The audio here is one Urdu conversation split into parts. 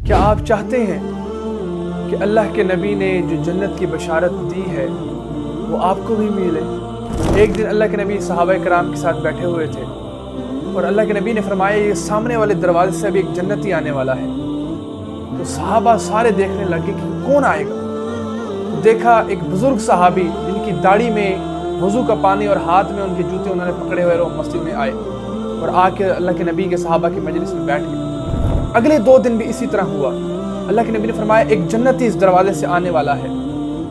کیا آپ چاہتے ہیں کہ اللہ کے نبی نے جو جنت کی بشارت دی ہے وہ آپ کو بھی ملے؟ ایک دن اللہ کے نبی صحابہ کرام کے ساتھ بیٹھے ہوئے تھے اور اللہ کے نبی نے فرمایا یہ سامنے والے دروازے سے ابھی ایک جنتی آنے والا ہے۔ تو صحابہ سارے دیکھنے لگے کہ کون آئے گا۔ دیکھا ایک بزرگ صحابی جن کی داڑھی میں وضو کا پانی اور ہاتھ میں ان کے جوتے انہوں نے پکڑے ہوئے وہ مسجد میں آئے اور آ کے اللہ کے نبی کے صحابہ کی مجلس میں بیٹھ گئے۔ اگلے 2 دن بھی اسی طرح ہوا۔ اللہ کے نبی نے فرمایا ایک جنتی اس دروازے سے آنے والا ہے۔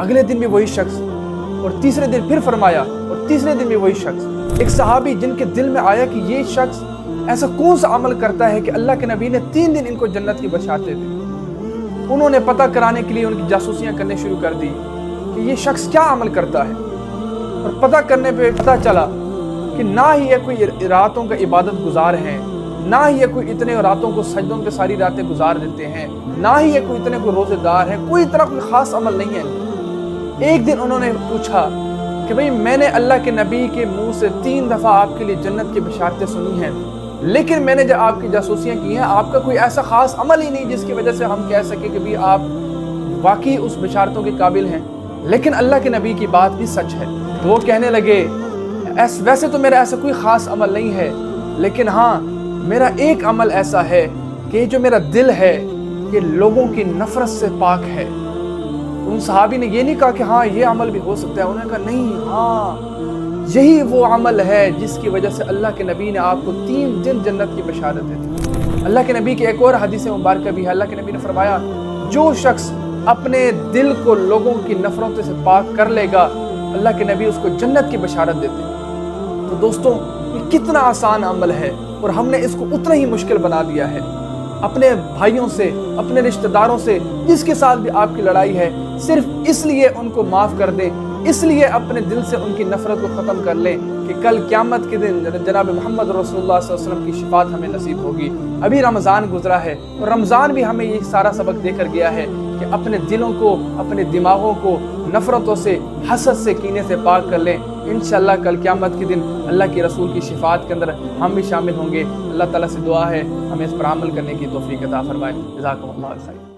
اگلے دن بھی وہی شخص، اور تیسرے دن پھر فرمایا، اور تیسرے دن بھی وہی شخص۔ ایک صحابی جن کے دل میں آیا کہ یہ شخص ایسا کون سا عمل کرتا ہے کہ اللہ کے نبی نے 3 دن ان کو جنت کی بشارتیں دی۔ انہوں نے پتہ کرانے کے لیے ان کی جاسوسیاں کرنے شروع کر دی کہ یہ شخص کیا عمل کرتا ہے، اور پتہ کرنے پہ پتہ چلا کہ نہ ہی یہ کوئی راتوں کا عبادت گزار ہیں، نہ ہی یہ کوئی اتنے راتوں کو سجدوں پہ ساری راتیں گزار دیتے ہیں، نہ ہی یہ کوئی اتنے کوئی روزے دار ہیں، کوئی اتنا کوئی خاص عمل نہیں ہے۔ ایک دن انہوں نے پوچھا کہ بھئی میں نے اللہ کے نبی کے منہ سے 3 دفعہ آپ کے لیے جنت کی بشارتیں سنی ہیں، لیکن میں نے جب آپ کی جاسوسیاں کی ہیں آپ کا کوئی ایسا خاص عمل ہی نہیں جس کی وجہ سے ہم کہہ سکیں کہ بھی آپ واقعی اس بشارتوں کے قابل ہیں، لیکن اللہ کے نبی کی بات بھی سچ ہے۔ تو وہ کہنے لگے ویسے تو میرا ایسا کوئی خاص عمل نہیں ہے، لیکن ہاں میرا ایک عمل ایسا ہے کہ جو میرا دل ہے یہ لوگوں کی نفرت سے پاک ہے۔ ان صحابی نے یہ نہیں کہا کہ ہاں یہ عمل بھی ہو سکتا ہے، انہوں نے کہا نہیں، ہاں یہی وہ عمل ہے جس کی وجہ سے اللہ کے نبی نے آپ کو 3 دن جنت کی بشارت دی۔ اللہ کے نبی کی ایک اور حدیث مبارکہ بھی ہے۔ اللہ کے نبی نے فرمایا جو شخص اپنے دل کو لوگوں کی نفرتوں سے پاک کر لے گا اللہ کے نبی اس کو جنت کی بشارت دیتے ہیں۔ تو دوستوں یہ کتنا آسان عمل ہے اور ہم نے اس کو اتنا ہی مشکل بنا دیا ہے۔ اپنے بھائیوں سے، اپنے رشتہ داروں سے جس کے ساتھ بھی آپ کی لڑائی ہے، صرف اس لیے ان کو معاف کر دیں، اس لیے اپنے دل سے ان کی نفرت کو ختم کر لیں کہ کل قیامت کے دن جناب محمد رسول اللہ صلی اللہ علیہ وسلم کی شفاعت ہمیں نصیب ہوگی۔ ابھی رمضان گزرا ہے اور رمضان بھی ہمیں یہ سارا سبق دے کر گیا ہے کہ اپنے دلوں کو، اپنے دماغوں کو نفرتوں سے، حسد سے، کینے سے پاک کر لیں۔ انشاءاللہ کل قیامت کے دن اللہ کے رسول کی شفاعت کے اندر ہم بھی شامل ہوں گے۔ اللہ تعالیٰ سے دعا ہے ہمیں اس پر عمل کرنے کی توفیق عطا فرمائے۔ جزاکم اللہ خیر۔